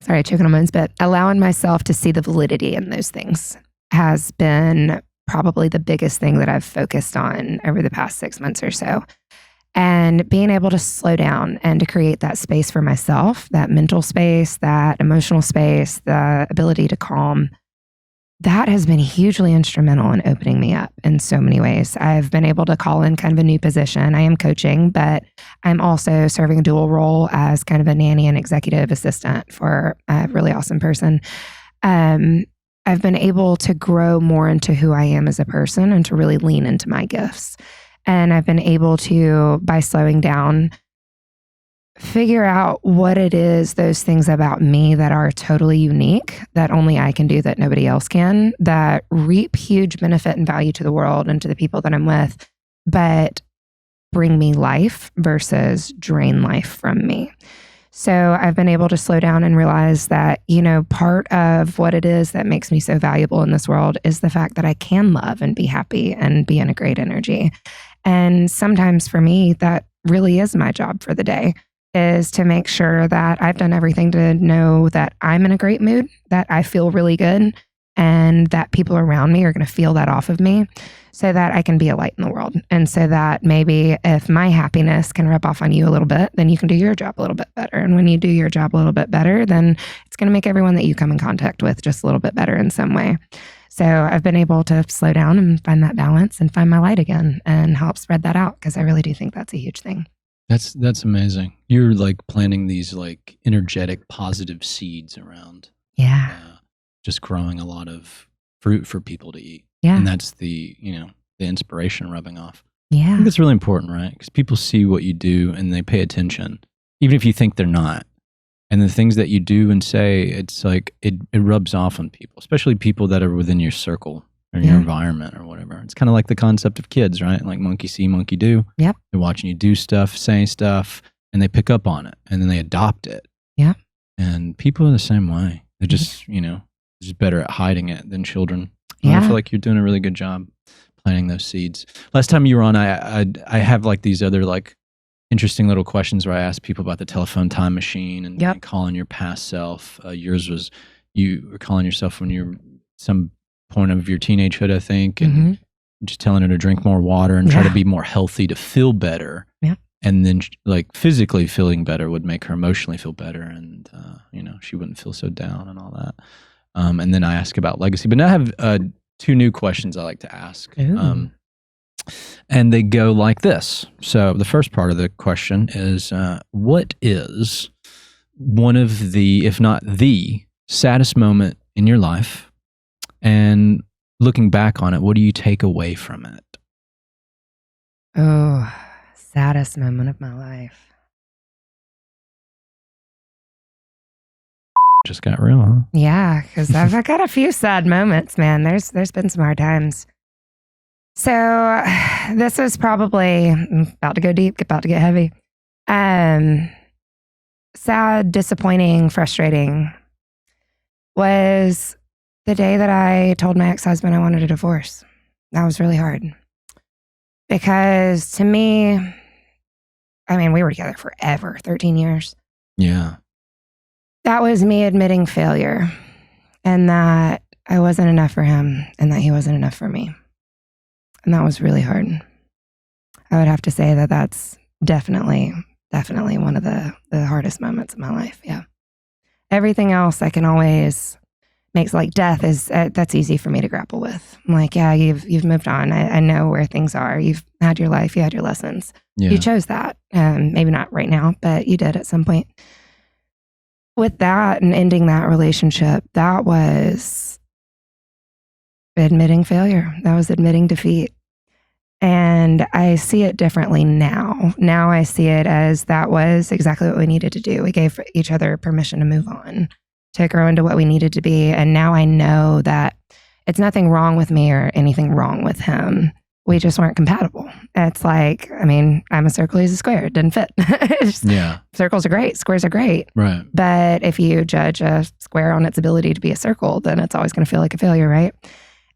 myself to see the validity in those things has been probably the biggest thing that I've focused on over the past 6 months or so. And being able to slow down and to create that space for myself, that mental space, that emotional space, the ability to calm, that has been hugely instrumental in opening me up in so many ways. I've been able to call in kind of a new position. I am coaching, but I'm also serving a dual role as kind of a nanny and executive assistant for a really awesome person. I've been able to grow more into who I am as a person and to really lean into my gifts. And I've been able to, by slowing down, figure out what it is, those things about me that are totally unique, that only I can do, that nobody else can, that reap huge benefit and value to the world and to the people that I'm with, but bring me life versus drain life from me. So I've been able to slow down and realize that, part of what it is that makes me so valuable in this world is the fact that I can love and be happy and be in a great energy. And sometimes for me, that really is my job for the day, is to make sure that I've done everything to know that I'm in a great mood, that I feel really good, and that people around me are going to feel that off of me so that I can be a light in the world. And so that maybe if my happiness can rub off on you a little bit, then you can do your job a little bit better. And when you do your job a little bit better, then it's going to make everyone that you come in contact with just a little bit better in some way. So I've been able to slow down and find that balance and find my light again and help spread that out, because I really do think that's a huge thing. That's amazing. You're like planting these like energetic, positive seeds around. Yeah. Just growing a lot of fruit for people to eat. Yeah. And that's the inspiration rubbing off. Yeah. I think that's really important, right? Because people see what you do and they pay attention, even if you think they're not. And the things that you do and say, it's like it rubs off on people, especially people that are within your circle or your environment or whatever. It's kind of like the concept of kids, right? Like monkey see, monkey do. Yep. They're watching you do stuff, saying stuff, and they pick up on it and then they adopt it. Yeah. And people are the same way. They're just, just better at hiding it than children. Yeah. I feel like you're doing a really good job planting those seeds. Last time you were on, I have like these other like interesting little questions where I ask people about the telephone time machine and calling your past self. Yours was you were calling yourself when you're some point of your teenagehood, I think, and just telling her to drink more water and try to be more healthy to feel better. Yeah. And then like physically feeling better would make her emotionally feel better. And, she wouldn't feel so down and all that. And then I ask about legacy, but now I have 2 new questions I like to ask. And they go like this. So the first part of the question is, what is one of the, if not the saddest moment in your life? And looking back on it, what do you take away from it? Oh, saddest moment of my life. Just got real, huh? Yeah, because I've got a few sad moments, man. There's been some hard times. So this is probably about to go deep, about to get heavy. Sad, disappointing, frustrating was the day that I told my ex-husband I wanted a divorce. That was really hard. Because to me, I mean, we were together forever, 13 years. Yeah. That was me admitting failure and that I wasn't enough for him and that he wasn't enough for me. And that was really hard. I would have to say that that's definitely one of the hardest moments of my life. Yeah. Everything else I can always makes, like death is, that's easy for me to grapple with. I'm like, yeah, you've moved on. I know where things are. You've had your life. You had your lessons. Yeah. You chose that. Maybe not right now, but you did at some point. With that and ending that relationship, that was admitting failure. That was admitting defeat. And I see it differently now. Now I see it as that was exactly what we needed to do. We gave each other permission to move on, to grow into what we needed to be. And now I know that it's nothing wrong with me or anything wrong with him. We just weren't compatible. It's like, I mean, I'm a circle, he's a square. It didn't fit. Yeah. Circles are great. Squares are great. Right. But if you judge a square on its ability to be a circle, then it's always going to feel like a failure, right?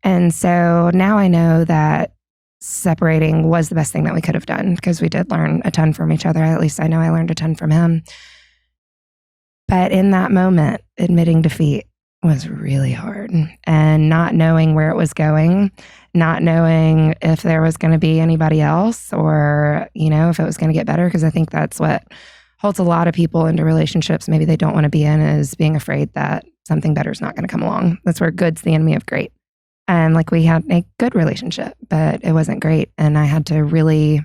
And so now I know that separating was the best thing that we could have done, because we did learn a ton from each other. At least I know I learned a ton from him. But in that moment, admitting defeat was really hard, and not knowing where it was going, not knowing if there was going to be anybody else, or, if it was going to get better. Because I think that's what holds a lot of people into relationships maybe they don't want to be in, is being afraid that something better is not going to come along. That's where good's the enemy of great. And like, we had a good relationship, but it wasn't great. And I had to really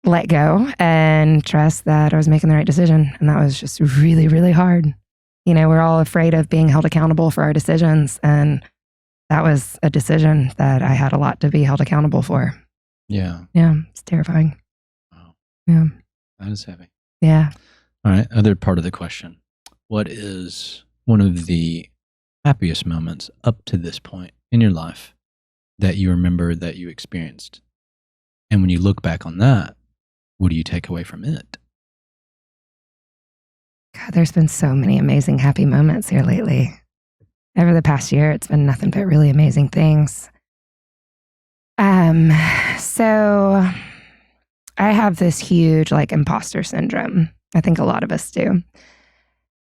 let go and trust that I was making the right decision. And that was just really, really hard. We're all afraid of being held accountable for our decisions. And that was a decision that I had a lot to be held accountable for. Yeah. Yeah. It's terrifying. Wow. Yeah. That is heavy. Yeah. All right. Other part of the question. What is one of the happiest moments up to this point in your life that you remember that you experienced? And when you look back on that, what do you take away from it? God, there's been so many amazing happy moments here lately. Over the past year, it's been nothing but really amazing things. So I have this huge like imposter syndrome. I think a lot of us do.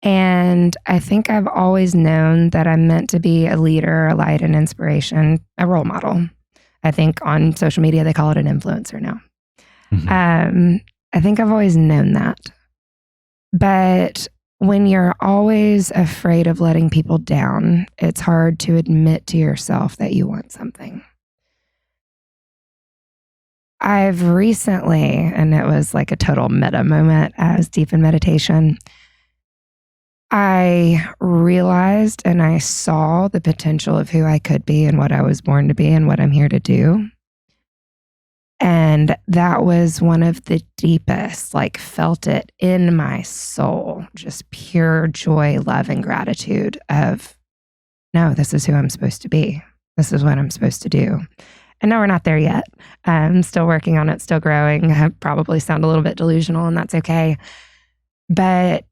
And I think I've always known that I'm meant to be a leader, a light, an inspiration, a role model. I think on social media, they call it an influencer now. Mm-hmm. I think I've always known that. But when you're always afraid of letting people down, it's hard to admit to yourself that you want something. I've recently, and it was like a total meta moment, I was deep in meditation. I realized and I saw the potential of who I could be and what I was born to be and what I'm here to do. And that was one of the deepest, like felt it in my soul, just pure joy, love, and gratitude of, no, this is who I'm supposed to be. This is what I'm supposed to do. And no, we're not there yet. I'm still working on it, still growing. I probably sound a little bit delusional, and that's okay. But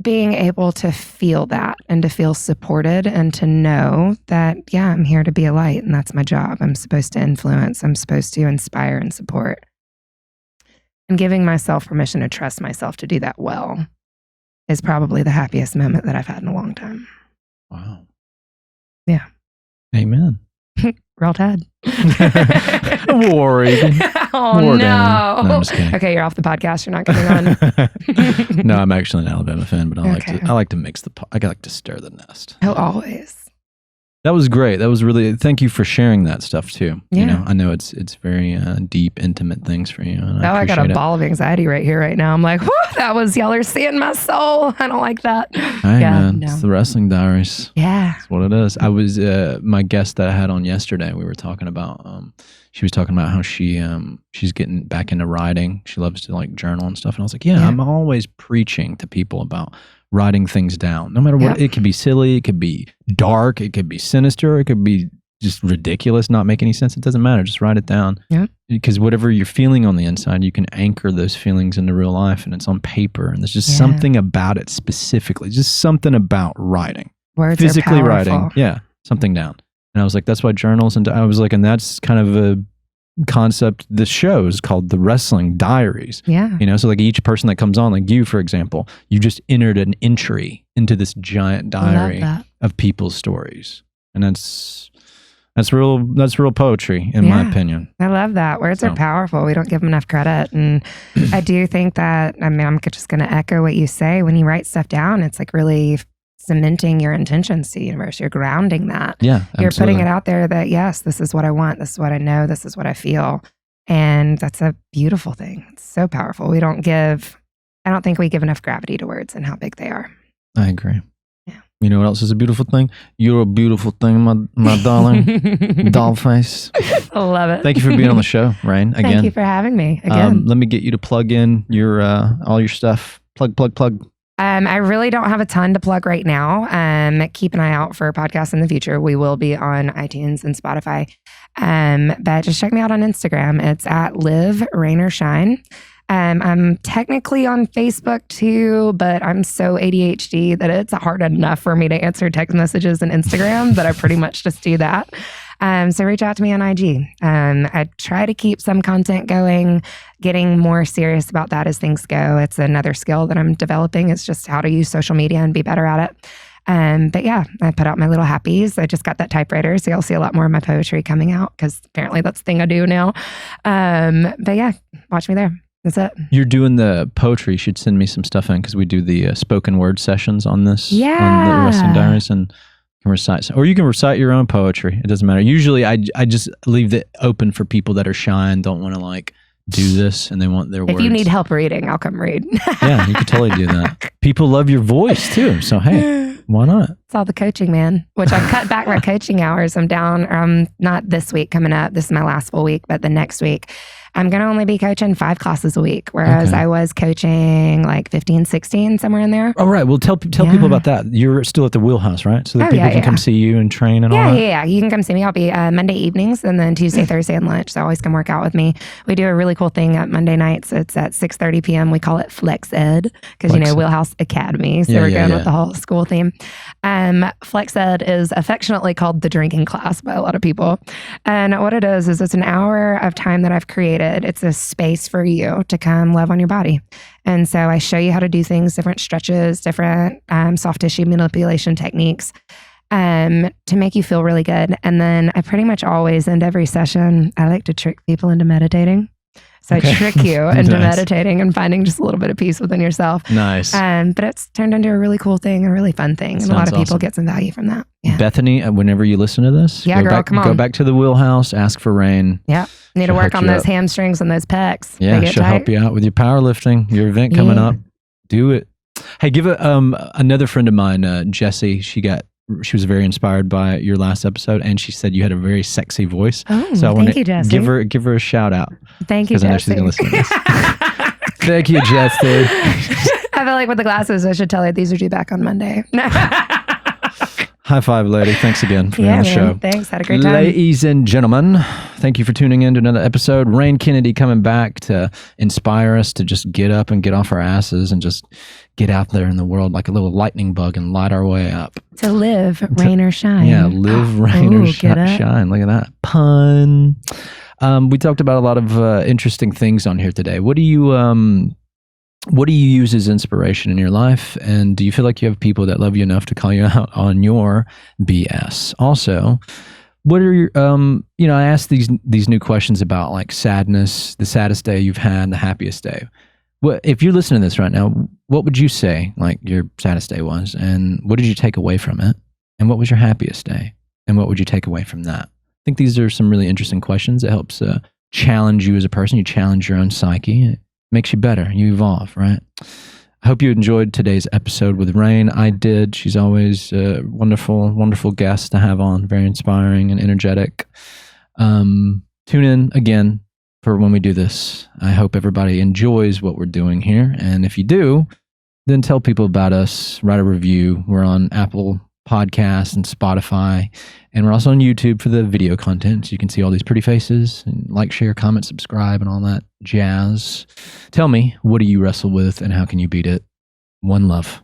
being able to feel that and to feel supported and to know that, yeah, I'm here to be a light and that's my job. I'm supposed to influence. I'm supposed to inspire and support. And giving myself permission to trust myself to do that well is probably the happiest moment that I've had in a long time. Wow. Yeah. Amen. Roll Tide. Worried. Oh, no. no, I'm just kidding. Okay, you're off the podcast. You're not coming on. No, I'm actually an Alabama fan, but I Okay. like to mix I like to stir the nest. Oh, always. That was great. That was really, thank you for sharing that stuff too. Yeah. You know, I know it's very deep, intimate things for you. And I got a ball of anxiety right here, right now. I'm like, that was, y'all are seeing my soul. I don't like that. Hey, man, it's the Wrestling Diaries. Yeah. That's what it is. I was, my guest that I had on yesterday, we were talking about, she was talking about how she's getting back into writing. She loves to like journal and stuff. And I was like, yeah. I'm always preaching to people about writing things down, no matter what. It could be silly, it could be dark, it could be sinister, it could be just ridiculous, not make any sense. It doesn't matter. Just write it down. Yeah. Because whatever you're feeling on the inside, you can anchor those feelings into real life, and it's on paper. And there's just something about it specifically, just something about writing. Words physically are powerful. writing. Yeah. Something down. And I was like, that's why journals, and I was like, and that's kind of a concept. The show is called the Wrestling Diaries. Yeah. You know, so like each person that comes on, like you, for example, you just entered an entry into this giant diary of people's stories. And that's real poetry, in my opinion. I love that. Words are powerful. We don't give them enough credit. And I do think that, I mean, I'm just going to echo what you say. When you write stuff down, it's like really cementing your intentions to the universe. You're grounding that. Yeah, you're putting it out there that, yes, this is what I want. This is what I know. This is what I feel. And that's a beautiful thing. It's so powerful. I don't think we give enough gravity to words and how big they are. I agree. Yeah. You know what else is a beautiful thing? You're a beautiful thing, my darling. Doll face. I love it. Thank you for being on the show, Ryan. Again. Thank you for having me again. Let me get you to plug in your all your stuff. Plug. I really don't have a ton to plug right now. Keep an eye out for podcasts in the future. We will be on iTunes and Spotify. But just check me out on Instagram. It's at Live Rain or Shine. I'm technically on Facebook too, but I'm so ADHD that it's hard enough for me to answer text messages and Instagram that I pretty much just do that. So reach out to me on IG. I try to keep some content going, getting more serious about that as things go. It's another skill that I'm developing. It's just how to use social media and be better at it. But yeah, I put out my little happies. I just got that typewriter, so you'll see a lot more of my poetry coming out because apparently that's the thing I do now. But yeah, watch me there. That's it. You're doing the poetry. You should send me some stuff in because we do the spoken word sessions on this. Yeah. On the Wrestling Diaries, and can recite, or you can recite your own poetry. It doesn't matter. Usually I just leave it open for people that are shy and don't want to like do this and they want their words. If you need help reading, I'll come read. Yeah, you could totally do that. People love your voice too. So hey, why not? It's all the coaching, man, which I've cut back my coaching hours. I'm down, not this week coming up. This is my last full week, but the next week I'm going to only be coaching 5 classes a week, whereas I was coaching like 15, 16, somewhere in there. Oh, right. Well, tell people about that. You're still at the Wheelhouse, right? So that people can come see you and train and all that? Yeah. You can come see me. I'll be Monday evenings and then Tuesday, Thursday, and lunch. So always come work out with me. We do a really cool thing at Monday nights. It's at 6:30 p.m. We call it Flex Ed because, you know, Wheelhouse Academy. So we're going with the whole school theme. Flex Ed is affectionately called the drinking class by a lot of people. And what it is it's an hour of time that I've created sacred. It's a space for you to come love on your body. And so I show you how to do things, different stretches, different soft tissue manipulation techniques to make you feel really good. And then I pretty much always end every session, I like to trick people into meditating. So I trick you into meditating and finding just a little bit of peace within yourself. Nice. But it's turned into a really cool thing, a really fun thing. And a lot of people get some value from that. Yeah. Bethany, whenever you listen to this, go back to the Wheelhouse, ask for Rain. Yeah. Need to work on those hamstrings and those pecs. Yeah, she'll help you out with your powerlifting, your event coming up. Do it. Hey, give another friend of mine, Jessie, she was very inspired by your last episode, and she said you had a very sexy voice. Oh, so I want to give her a shout out. Thank you, Jessie. Because I know she's going to listen to this. Thank you, Jessie. I feel like with the glasses, I should tell her these are due back on Monday. High five, lady. Thanks again for being on the show. Thanks. Had a great time. Ladies and gentlemen, thank you for tuning in to another episode. Rain Kennedy coming back to inspire us to just get up and get off our asses and just get out there in the world like a little lightning bug and light our way up. To live, rain or shine. Yeah, live, rain or shine. Look at that. Pun. We talked about a lot of interesting things on here today. What do you use as inspiration in your life? And do you feel like you have people that love you enough to call you out on your BS? Also, what are your, I asked these new questions about like sadness, the saddest day you've had, the happiest day. What, if you're listening to this right now, what would you say like your saddest day was? And what did you take away from it? And what was your happiest day? And what would you take away from that? I think these are some really interesting questions. It helps challenge you as a person. You challenge your own psyche. It makes you better. You evolve, right? I hope you enjoyed today's episode with Rain. I did. She's always a wonderful, wonderful guest to have on. Very inspiring and energetic. Tune in again for when we do this. I hope everybody enjoys what we're doing here. And if you do, then tell people about us. Write a review. We're on Apple Podcasts and Spotify. And we're also on YouTube for the video content. So you can see all these pretty faces. And like, share, comment, subscribe, and all that jazz. Tell me, what do you wrestle with and how can you beat it? One love.